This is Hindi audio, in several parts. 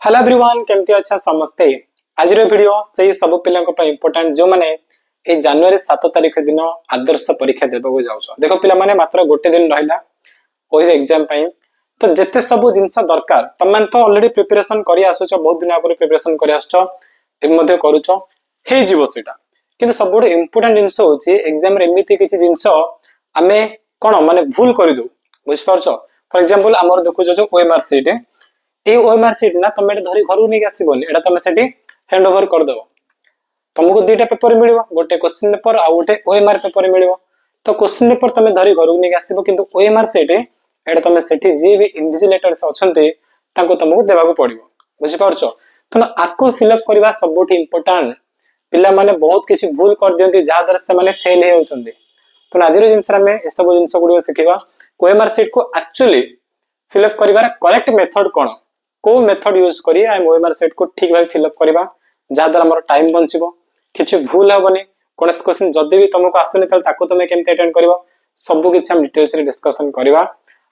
हेलो एवरीवन केमती अच्छा समस्ते आज वीडियो से सब पिला इंपोर्टेंट जो मैंने ए जनवरी 7 तारिख दिन आदर्श परीक्षा देवाक जाऊँ देख पे मात्र गोटे दिन रहा ओही एग्जाम तो जिते सब जिनस दरकार तुम तो ऑलरेडी प्रिपरेशन कर आसुच बहुत दिन आगे प्रिपरेशन कर करूचा किंतु सब इंपोर्टेंट जिनस हूँ एग्जाम एमती किसी जिनस आम कौन माने भूल कर दू बुझिपार फॉर एग्जांपल आमर देखुच ओएमआर सीट ये ओएमआर सीट ना तुम धरी घर नहीं आसबनी एटा तुम से हैंड ओवर करदेव तुमको दुईटा पेपर मिल गोटे क्वेश्चन पेपर आ गोटे ओएमआर पेपर मिल तो क्वेश्चन पेपर तुम धरी घर नहीं आसब किंतु ओएमआर सीट एटा तुम से जी भी इनविजिलेटर अच्छा तुमको देवाक पड़ो बुझिपार तेना आपको फिलअप करवा सब इंपोर्टाट पिला माने बहुत किसी भूल कर दियंती जहाद्वारा से फेल होती तो आज जिन सब जिन गुड़ शिखा ओएमआर सीट को एक्चुअली फिलअप कर करेक्ट मेथड कौन को मेथड यूज करी ओएमआर सेट को ठीक भाव फिलअप करवा जहाद्वारा हमारा टाइम बंचो किसी भूल हेनी कौन क्वेश्चन जदि भी तुमको आसुनी तुम केमती अटेंड कर सब किसी डिटेल्स डिस्कसन करवा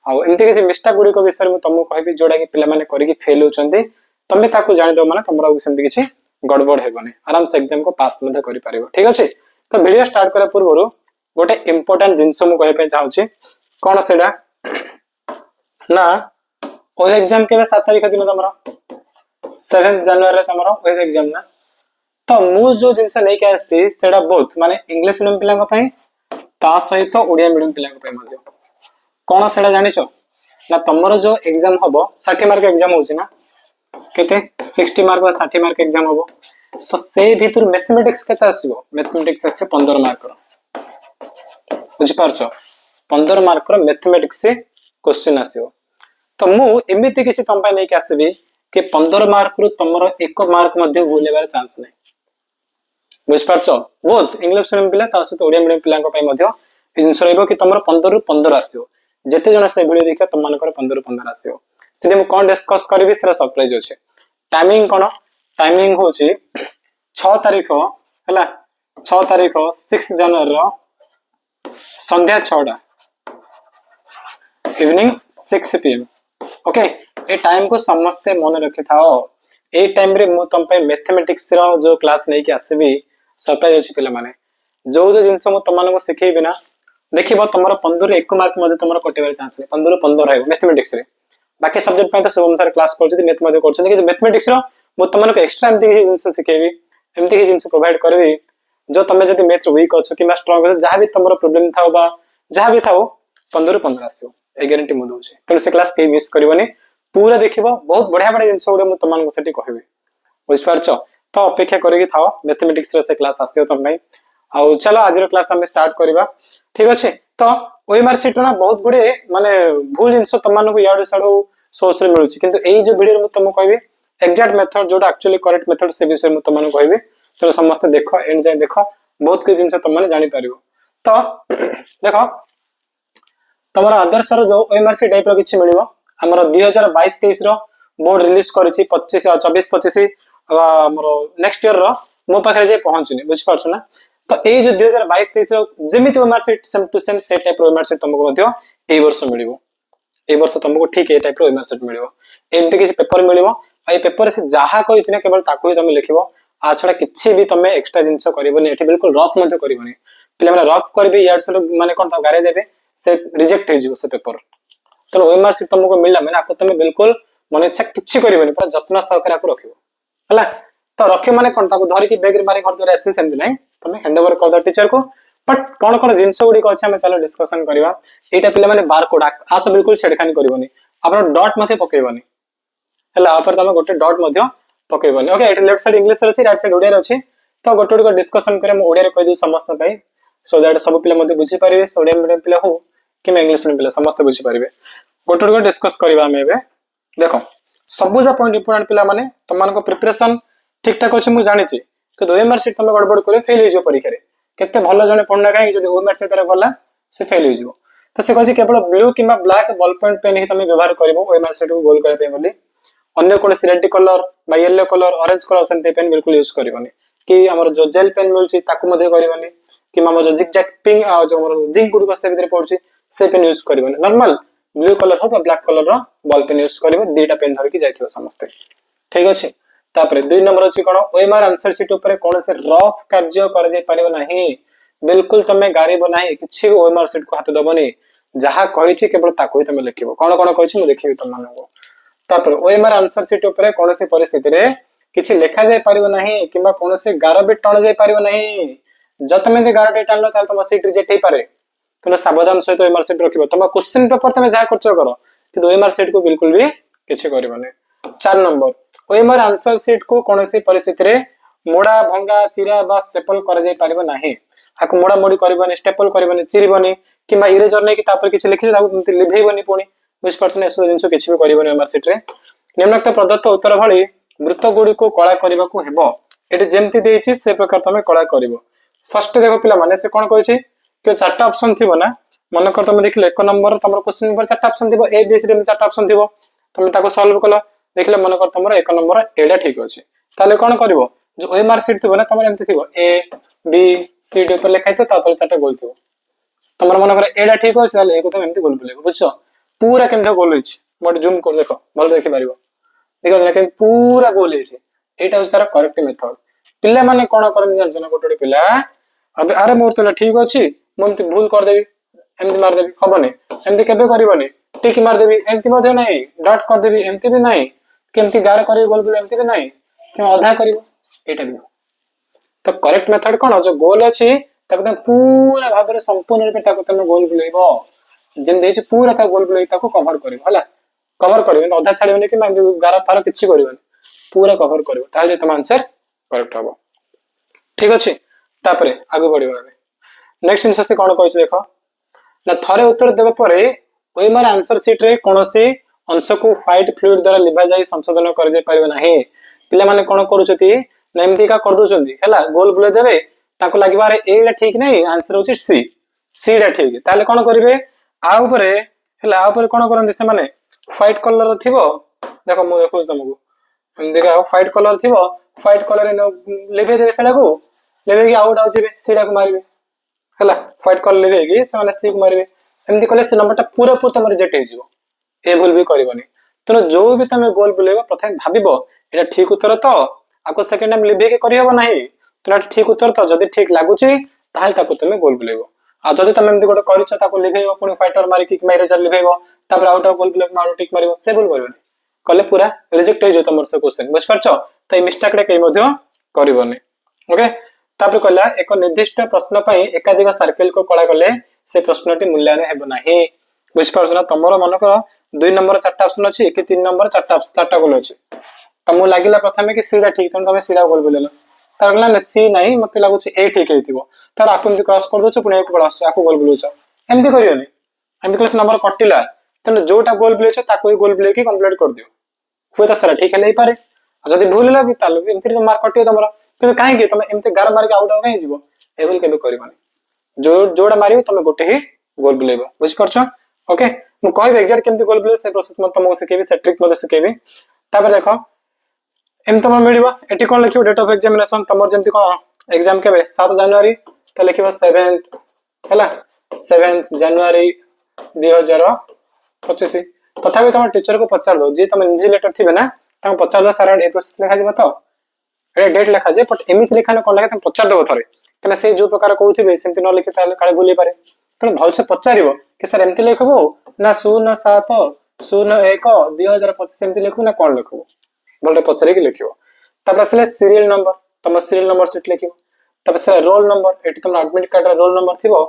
आमती किसी मिस्टेक गुड़िक विषय में तुमको कहबी जोड़ा कि पिलामाने करके फेल होती तुम ताकू जानीदेव माने तुम सेमती किसी गड़बड़ हेबनी आराम से एग्जाम को पास कर ठीक अच्छे तो वीडियो स्टार्ट करा पूर्व गोटे इंपोर्टेंट जिनस मुझे चाहूँगी कौन से ना ओही एग्जाम के 7 तारिख दिन तुम 7 जनवरी तुम ओही एग्जाम ना तो मु जो जिनस नहीं के आसी सेटा बहुत माने इंग्लिश मीडियम पिला पई ता सहित ओडिया मीडियम पिला पई मध्य कोन सेटा जानि छ ना तमरो जो एग्जाम हबो 60 मार्क एग्जाम होछि ना केते 60 मार्क बा 60 मार्क एग्जाम हबो तो से भीतर मैथमेटिक्स केते आसीबो मैथमेटिक्स आसे 15 मार्क रो बुझि पारछो 15 मार्क रो मैथमेटिक्स से क्वेश्चन आसीबो तो मुझे किसी तुम नहीं आसबी कि 15 मार्क रु तुम 1 मार्क भूल चांस नहीं बुझिपार बहुत इंग्लिश मीडियम पिला सहित ओडिया मीडियम पिला जिनस कि तुम 15 रु 15 आसो जिते जन से भिडियो देखिए तुम 15 रु 15 आसो से कौन डिस्कस करी सरप्राइज अच्छे टाइमिंग कौन टाइमिंग हूँ 6 तारिख है 6 तारिख 6 जनवरी संध्या 6टा इवनिंग 6 PM ओके ए टाइम को समस्ते मन रखी था ए टाइम रे मु तुम मैथमेटिक्स रो जो क्लास नहीं कि आसबी सरप्राइज अछि पिला माने जो जो जिंस मु तुम को सिखेबी ना देखिबो तुमरो 15 1 मार्क मध्ये तुमरो कटेबार चांस है 15 15 रहयो मैथमेटिक्स रे बाकी सब्जेक्ट पे तो शुभम सर क्लास करछथि मैथ मध्ये करछथि कि मैथमेटिक्स रो मु तुम को एक्स्ट्रा एमती कि जिंस सिखेबी एमती कि जिंस प्रोवाइड करबी जो तुम जदी मैथ वीक अछ कि स्ट्रांग अछ जहां भी तुमरो प्रॉब्लम थाओ बा जहां भी थाओ 15 15 आसीओ ए गारंटी मु दोछे तो से क्लास के मिस करबनी पूरा देखिबो बहुत बढ़िया बढ़िया जिंस गुडे मु तमान को सेठी कहबी बुझ पारछो तो अपेक्षा करिकि थाओ मैथमेटिक्स रे से क्लास आसीओ तम भाई आ चलो आज रो क्लास हम स्टार्ट करबा ठीक अछि तो ओएमआर सीट ना बहुत गुडे माने भूल जिंस तमान को याडू साडू सोर्स रे मिलुछि किंतु एई जो वीडियो में तुम कहबी एग्जैक्ट मेथड जोटा एक्चुअली करेक्ट मेथड से विषय में तमान कहबी तो समस्त देखो एंड जाय देखो बहुत के जिंस तमान जानि परिबो तो देखो तमरा आदर्श रो जो ओएमआर सी टाइप रो किछि मिलिबो हमरो 2022-23 रो बोर्ड रिलीज करिछि 24-25 हमरो नेक्स्ट ईयर रो मो पाखरे जे पहुंचनी बुझ पाछो ना तो ए जो 2022-23 रो जेमिति ओएमआर सी सेम टू सेम से टाइप रो ओएमआर सी तुमको मध्य ए वर्ष मिलिबो ए वर्ष तुमको ठीक ए टाइप रो ओएमआर सी मिलिबो एमते किछि पेपर मिलिबो आ ए पेपर से जहा कोइ छिने केवल ताको ही तुम लिखिबो आ छडा किछि भी तुम एक्स्ट्रा जिंस करिवोनी एठी बिल्कुल रफ मध्य करिवोनी पिले माने रफ करबे यार से माने कोन ता गारे देबे से रिजेक्ट हो से पेपर तो ओएमआर सी तुमको मिलला मैंने आपको तुम बिल्कुल मन इच्छा किछि करबनी पूरा जत्न सहकारे आपको रखिबो हला तो रखे माने कोन ताको धरि की बैग रे मारे घर द्वारा एसे सेम नहीं तुम हैंड ओवर कर दो टीचर को बट कोन कोन जिंस गुडी को अच्छा हम चलो डिस्कशन करबा एटा पिले माने बार कोड आस बिल्कुल छेड़खानी करबनी आपन डॉट मध्ये पकेबनी हला ऊपर तुम गोटे डॉट मध्ये पकेबनी ओके एटा लेफ्ट साइड इंग्लिश रे अछि राइट साइड ओडिया रे अछि तो गोटे गोटे डिस्कशन करे हम ओडिया रे कहि दउ समस्त पई सो दैट सब पिला मध्ये बुझी पारिबे ओडिया मीडियम पिला हो कि इंग्लिश मीडियम पिला समस्त बुझी पारिबे गोटे गोटे डिस्कस करबा हम एबे देखो सब जा पॉइंट इंपोर्टेंट पिला माने तमान को प्रिपरेशन ठीक ठाक अछि मु जानि छी कि ओएमआर सीट तुम गड़बड़ करे फेल हो जो परीक्षा रे केते भलो जने पढना काई जदी ओएमआर सीट रे गला से फेल हो जिवो तो से कहछि केवल ब्लू किबा ब्लैक बॉल पॉइंट पेन ही तुम व्यवहार करबो ओएमआर सीट को गोल करे पे बोली अन्य कोन रेड कलर बा येलो कलर ऑरेंज कलर सेंटे पेन बिल्कुल यूज करबनी कि हमर जो जेल पेन मिलछि ताकू मध्ये करबनी कि हम जो जिग जैग पिंग आ जो हमर जिंक गुडी को से भीतर पड़छि से पेन यूज करबनी नॉर्मल ब्लू कलर हो ब्लैक कलर रो बॉल पेन यूज करबो दीटा पेन धर के जाइथिबो समस्त ठीक अच्छे तापर 2 नंबर अछि कोन ओएमआर आंसर शीट ऊपर कोन से रफ कार्य कर जे परिबो नाही बिल्कुल तमे गारीबो नाही किछि ओएमआर शीट को हाथ दबोनी जहा कहिछि केवल ताको ही तमे लिखिबो कोन कोन कहिछि मु देखिबि तम मानको तापर ओएमआर आंसर शीट ऊपर कोन से परिस्थिति रे किछि लेखा जाय परिबो नाही किबा कोन से गार भी टण जाय परिबो नाही ज तमे दे गार टाणलो ताल तम शीट रिजेक्ट हे पारे तमे सावधान सहित ओएमआर शीट रखिबो तम क्वेश्चन पेपर तमे जा करछ करो कि ओएमआर शीट को बिल्कुल भी किछि करिबो नै 4 नंबर ओएमआर आंसर शीट को कोनसी परिस्थिति रे मोड़ा भंगा चिरा बा स्टेपल कर जाय परिबो नाही हाको मोड़ा मोड़ी करबनी स्टेपल करबनी चिरिबनी किबा इरेजर नै कि तापर किछि लिखि ताको लिभेइबनी पुणी बुझ परछन एसो जिंस किछि भी करबनी ओएमआर शीट रे निम्नलिखित प्रदत्त उत्तर भली वृत्त गुडी को कला करबा को हेबो एटे जेमति देछि से प्रकार तमे कला करबो फर्स्ट देखो पिला माने से कोन कहछि कि चारटा ऑप्शन थिबो ना मन कर तमे देखले एक नंबर तमरो क्वेश्चन नंबर चारटा ऑप्शन थिबो ए बी सी डी चारटा ऑप्शन थिबो तमे ताको सॉल्व कलो देखले मन कर तमरो एक नंबर एडा ठीक अछि ताले कोन करबो जो ओएमआर शीट थिबो ना तमरो एमति थिबो ए बी सी डी पर लिखाइतो ता तले चारटा गोल थिबो तमरो मन कर एडा ठीक अछि ताले एको तमे एमति गोल बुलेबो बुझछो पूरा केमते गोल होइछि मोड जूम कर देखो भल देखि पारिबो देखो लेकिन पूरा गोल होइछि एटा होइछ तार करेक्ट मेथड पिल्ला माने कोन करन जानछना गोटोडे पिल्ला अब अरे मोर तो ठीक अछि ममति भूल कर देबी एमति मार देबी हबने एमति केबे करिवनी टिक मार देबी एमति मध्ये नै डॉट कर देबी एमति भी नै केमति गार करी गोल बुले एमति भी नै कि आधा करिवो एटा भी तो करेक्ट मेथड कोन जो गोल अछि ताको तम पूरा भाबरे संपूर्ण रूप ताको तम गोल बुलेइबो जेन देछि पूरा ता गोल बुलेइ ताको कवर करिवो हला कवर करिवो आधा छाडिवनी कि गार फार किछि करिवनी पूरा कवर करिवो ताले तम आंसर करेक्ट हबो ठीक अछि तापरे आगु बढ़िबा नेक्स्ट आंसर से कोन कहै छै देखो ना थरे उत्तर देबा परे ओएमआर आंसर शीट रे कोनोसी अंश को व्हाइट फ्लूइड द्वारा लिभा जाई संशोधन कर जे परिबे नाही पिला माने कोन करूछथि ना एमती का कर दोछथि हैला गोल बुले देबे ताको लागिबा रे एला ठीक नै आंसर होछि सी सी रा ठीक ताले कोन करिवे आ ऊपरे हैला आ ऊपरे कोन करन से माने व्हाइट कलर थिबो देखो मु देखो तुमको हम देखा व्हाइट कलर थिबो व्हाइट कलर रे लिभे देबे सेला को लेबे कि आउट आउ जेबे सीडा को मारिबे हला फाइट कर लेबे कि से माने सी को मारिबे एमदी कले से नंबरटा पूरा पूरा तमर रिजेक्ट हे जिवो ए भूल भी करबनी तनो जो भी तमे गोल बुलेबो प्रथम भाबिबो एटा ठीक उत्तर तो आको सेकंड टाइम लिबे के करियबो नाही तोरा ठीक उत्तर तो जदी ठीक लागुची ताहाल ताको तमे गोल बुलेबो आ जदी तमे एमदी गोटे करिछ ताको लिबेबो पुनी फाइटर मारि किक माइरेजर लिबेबो तापर आउट ऑफ गोल बुलेबो मारो टिक मारिबो से भूल करबनी कले पूरा रिजेक्ट हे जो तमर से क्वेश्चन बुझ परछो त ए मिस्टेक रे कै मध्य करबनी ओके तापर कहला एक निर्दिष्ट प्रश्न पई एकाधिक सर्कल को कला गले से प्रश्नटी मूल्यांकन हेबो नाही बुझ परछना तमरो मन कर 2 नंबर चारटा ऑप्शन अछि कि 3 नंबर चारटा गोल अछि तमो लागिला प्रथमे कि सीडा ठीक तम तमे सीडा गोल बोलेलो तार कहला ने सी नाही मते लागु छै ए ठीक हेतिबो तार आपन जे क्रॉस कर दोछ पुनी एक क्रॉस आको गोल बोलुछ एमदी करियोनी एमदी कले नंबर कटिला तने जोटा गोल बोलेछ ताको ही गोल बोले कि कंप्लीट कर दियो हुए त सारा ठीक हेलै पारे जदी भूल ला भी ताल एमती तो मार्क कटियो तमरा কিন্তু କାହିଁକି ତମେ ଏମିତି ଗାର ମାରିକି ଆଉଟ କାହିଁ ଯିବ ଏଭଳି କେବେ କରିବନି ଯୋଉଟା ମାରିବ ତମେ ଗୋଟେ ହିଁ ଗୋଲ ବୁଲେଇବ ବୁଝିପାରୁଛ ଓକେ ମୁଁ କହିବି ଏକ୍ସାକ୍ଟ କେମିତି ଗୋଲ ବୁଲେଇବ ସେ ପ୍ରୋସେସ ମୁଁ ତମକୁ ଶିଖେଇବି ସେ ଟ୍ରିକ୍ ମଧ୍ୟ ଶିଖେଇବି ତାପରେ ଦେଖ ଏମିତି ତମର ମିଳିବ ଏଠି କଣ ଲେଖିବ ଡେଟ୍ ଅଫ ଏକ୍ସାମିନେସନ ତମର ଯେମିତି କଣ ଏକ୍ସାମ କେବେ 7 ଜାନୁଆରୀ ତ ଲେଖିବ 7th ହେଲା 7th ଜାନୁଆରୀ 2025 ତଥାପି ତମ टीचर को पचार दो जे तम इन्विजिलेटर थिबे ना तम पचार दो सारा ए प्रोसेस लिखा जिवो तो ए डेट लिखा जे बट एमित लिखा न कोन लागे तम पचार दो थरे कने से जो प्रकार कहउथिबे सेमति न लिखि ताले काळे भूली पारे त भल से पचारिबो कि सर एमति लिखबो ना 07 01 2025 सेमति लिखु ना कोन लिखबो भलरे पचारे कि लिखिबो तब असले सीरियल नंबर तम सीरियल नंबर सीट लिखिबो तब से रोल नंबर एटी तम एडमिट कार्ड रोल नंबर थिबो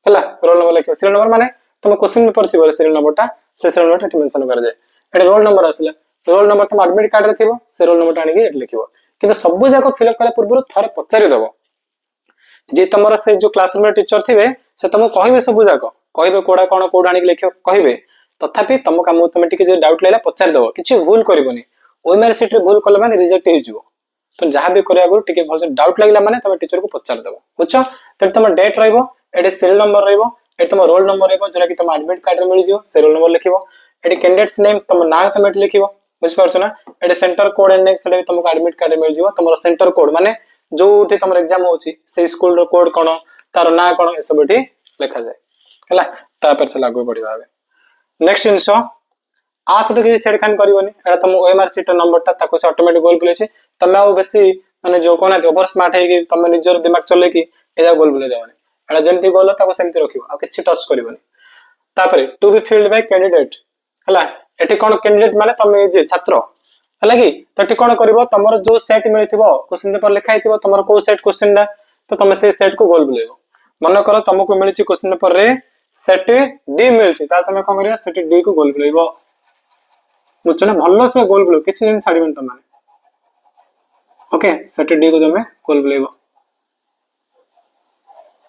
हला रोल नंबर लिखिबो सीरियल नंबर माने तम क्वेश्चन पेपर थिबो सीरियल नंबरटा से सीरियल नंबर एटी मेंशन कर जाय एटी रोल नंबर असले रोल नंबर तम एडमिट कार्ड रे थिबो से रोल नंबर आनी एटी लिखिबो किंतु सब जाको फिल अप करे पूर्व थरे पचारि दबो जे तमरो से जो क्लासरूम रे टीचर थिबे से तमो कहिबे सब जाको कहिबे कोडा कोन कोड आनी लिखियो कहिबे तथापि तम काम तमे टिके जे डाउट लेला पचारि दबो किछि भूल करबोनी ओएमआर शीट रे भूल करले माने रिजेक्ट हे जिवो तो जहां भी करिया गुरु टिके भल से डाउट लागला माने तमे टीचर को पचारि दबो बुझछो त तम डेट रहइबो एटे सीरियल नंबर रहइबो एटे तम रोल नंबर रहइबो जरा कि तम एडमिट कार्ड रे मिल जिवो से रोल नंबर लिखिबो एटे कैंडिडेट्स नेम तम नाम तम एटे लिखिबो बुझ परछो ना एटे सेंटर कोड एंड नेक्स्ट से तुमको एडमिट कार्ड मिल जिवो तमरो सेंटर कोड माने जोठी तमरो एग्जाम होची से स्कूल रो कोड कोन तार ना कोन ए सब एठी लिखा जाय हला तापर से लागू बढ़िबा नेक्स्ट इंसो आ सहित किसी छेड़खानी करबनी एटा तुम ओएमआर सीट नंबरटा ताको से ऑटोमेटिक गोल बुले तमे आ बेसी माने जो कोना ओवर स्मार्ट है कि तमे निजर दिमाग चले कि एजा गोल बुले जावनी एटा जेमती गोल ताको सेमती रखिबो आ किछि टच करबनी तापरे to be filled by candidate हला एठी कोन कैंडिडेट माने तमे जे छात्र हला कि तो एठी कोन करबो तमरो जो सेट मिलिथिबो क्वेश्चन पेपर लिखा हिथिबो तमरो को सेट क्वेश्चन डा तो तमे से सेट को गोल बुलेबो मन कर तुमको मिलछि क्वेश्चन पेपर रे सेट डी मिलछि ता तमे कोन करिया सेट डी को गोल बुलेबो बुझछना भल्लो से गोल बुलो किछि दिन छाडिबन तमाने ओके सेट डी को तमे गोल बुलेबो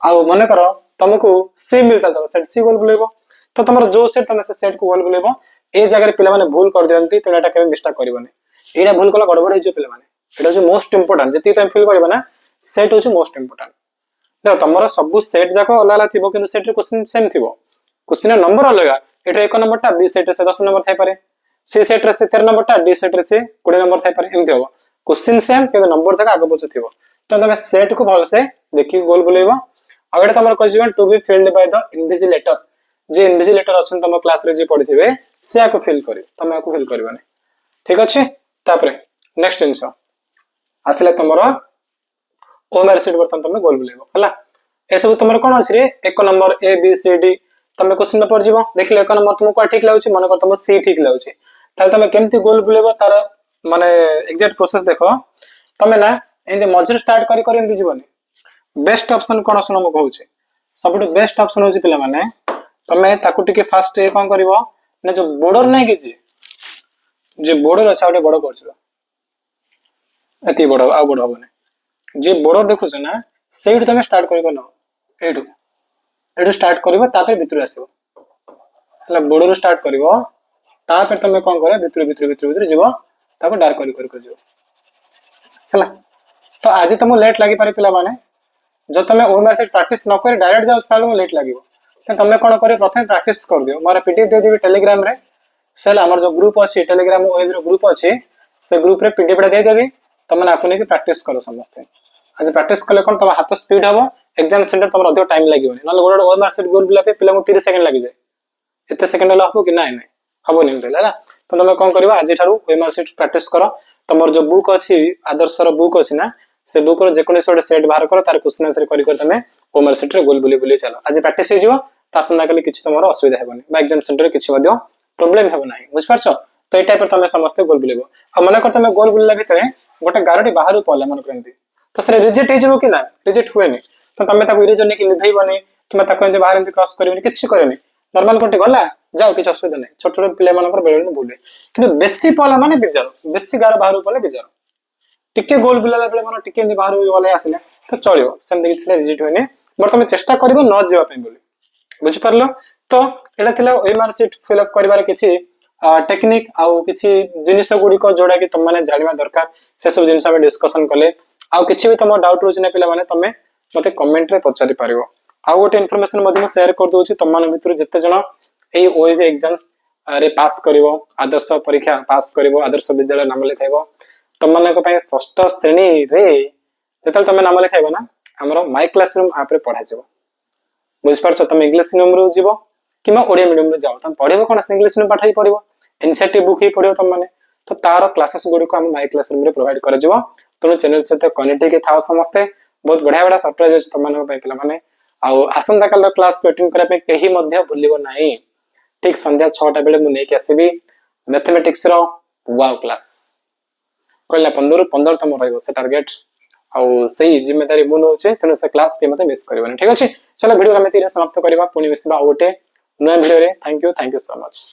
आ मन कर तुमको सी मिलता था सेट सी गोल बुलेबो तो तमरो जो सेट तमे से सेट को गोल बुलेबो ए जगह रे पिला माने भूल कर दियंती तो एटा केबे मिस्टेक करबनी एटा भूल कला गड़बड़ हे जो पिला माने एटा जो मोस्ट इंपोर्टेंट जति तमे फील करबा ना सेट होची मोस्ट इंपोर्टेंट देखो तमरो सब सेट जाको अलग अलग थिबो किंतु सेट रे क्वेश्चन सेम थिबो क्वेश्चन नंबर अलग एटा 1 नंबर टा बी सेट रे से 10 नंबर थाई पारे सी सेट रे से 13 नंबर टा डी सेट रे से 20 नंबर थाई पारे एमति होबो क्वेश्चन सेम किंतु नंबर जाका आगे पछ थिबो तो तमे सेट को भल से देखि गोल बुलेबो आ एटा तमरो question to be filled by the invigilator जे इनविजिलेटर अछन तम क्लास रे जे पढिथिबे से आको फिल करी तमे आको फिल करबाने ठीक अछि तापरे नेक्स्ट आंसर आसले तमरो ओमआर सीट बर्तन तमे गोल बुलेबो हला ए सब तमरो कोन अछि रे एक number A B C D तमे क्वेश्चन पेपर जीवो देखले एक नंबर तुमको ठीक लाउछि मन कर तुम सी ठीक लाउछि ताले तमे केमती गोल बुलेबो तार माने एग्जैक्ट प्रोसेस देखो तमे ना एंदे मजर स्टार्ट करी करी एंदे जीवनी बेस्ट ऑप्शन कोन सुनो म कहउछि सबटु बेस्ट ऑप्शन होछि पिला माने तमे ताकू टिके फास्ट ए कोन करबो ने जो बॉर्डर नै कि जे बॉर्डर अच्छा ओटे बड़ करछो एती बड़ आ बड़ होबने जे बॉर्डर देखुछ ना सेट तमे स्टार्ट करी कोन एटू एटू स्टार्ट करबो तापर भितर आसीबो हला बॉर्डर स्टार्ट करबो तापर तमे कोन करे भितर जीवो तापर डार्क करी जीवो हला तो आज तुम लेट लागि पारे पिला माने जो तमे ओमआर से प्रैक्टिस न करे डायरेक्ट जाउ ताले लेट लागिवो तो तमे कोन करे प्रथम प्रैक्टिस कर दियो मारा पीडीएफ दे देबी टेलीग्राम रे सेल हमर जो ग्रुप अछि टेलीग्राम वेब रो ग्रुप अछि से ग्रुप रे पीडीएफ दे देबी तमे नाकु ने प्रैक्टिस करो समस्त आज प्रैक्टिस कले कोन तम हाथ स्पीड हबो एग्जाम सेंटर तमर अधिक टाइम लागिवनी नले गोड ओमआर सेट गोल बिला पे पिला को 30 सेकंड लागि जाय एते सेकंड ला हबो कि नाही नाही हबो नि देला तो तमे कोन करबा आज थारु ओमआर सेट प्रैक्टिस करो तमर जो बुक अछि आदर्श रो बुक अछि ना से बुक रो जेकोनी सोडे सेट बाहर करो तार क्वेश्चन आंसर करी कर तमे ओमआर सेट रे गोल बुली चलो आज प्रैक्टिस हे जिवो ता संदा कले किछि तमर असुविधा हेबनी बा एग्जाम सेंटर रे किछि मध्य प्रॉब्लम हेबो नाही बुझ पारछो तो ए टाइप पर तमे समस्त गोल बुलेबो आ मन कर तमे गोल बुलला भितरे गोटे गारोटी बाहर पड़ला मन करंती तो से रिजेक्ट हे जिवो कि ना रिजेक्ट हुए नि तो तमे ताको इरेजर ने कि लिधैबनी तुमे ताको एंते बाहर एंते क्रॉस करबनी किछि करनी नॉर्मल कोटे गला जाओ किछि असुविधा नाही छोट छोट प्ले मानकर बेले भूले किंतु बेसी पला माने बिजार बेसी गार बाहर पले बिजार टिके गोल बुलला बेले मन टिके एंते बाहर गले आसिले तो चलियो सेम देखि रिजेक्ट होइने बट तमे चेष्टा करबो न जेवा पे बोली बुझ पारलो तो एटा थिला ओएमआर सीट फिल अप करिवार किछि टेक्निक आउ किछि जिनिस गुडी को जोडा कि तुम माने जानिबा दरकार से सब जिनिस हम डिस्कशन कले आउ किछि भी तुम डाउट रोज ने पिला माने तमे मते कमेंट रे पचारि पारिबो आउ गोटे इन्फॉर्मेशन मध्ये म शेयर कर दोछि तुम मान भितर जते जण एई ओएवी एग्जाम रे पास करिवो आदर्श परीक्षा पास करिवो आदर्श विद्यालय नाम लिखाइबो तुम माने को पय षष्ठ श्रेणी रे जतल तमे नाम लिखाइबो ना हमरो माय क्लासरूम आप रे पढा जेबो बुझ पारछ तमे इंग्लिश मीडियम रो जीवो किमा ओडिया मीडियम रे जाओ तम पढिबो कोन इंग्लिश में पाठाई पढिबो एनसीईआरटी बुक ही पढिबो तम माने तो तार क्लासेस गुडी को हम माय क्लासरूम रे प्रोवाइड कर जेबो तनो चैनल से कनेक्ट के थाओ समस्त बहुत बढ़िया बढ़िया सरप्राइज अछि तम माने पे पिला माने आउ आसंता काल क्लास को अटेंड करा पे केही मध्ये भूलिबो नाही ठीक संध्या 6टा बेले मु नै के आसीबी मैथमेटिक्स रो वाव क्लास कहला 15 तम रहइबो से टारगेट आउ सही जिम्मेदारी मु नोचे तनो से क्लास के मते मिस करबनी ठीक अछि चलो वीडियो हम एती समाप्त करबा पुनी मिसबा ओटे नया वीडियो रे थैंक यू सो मच।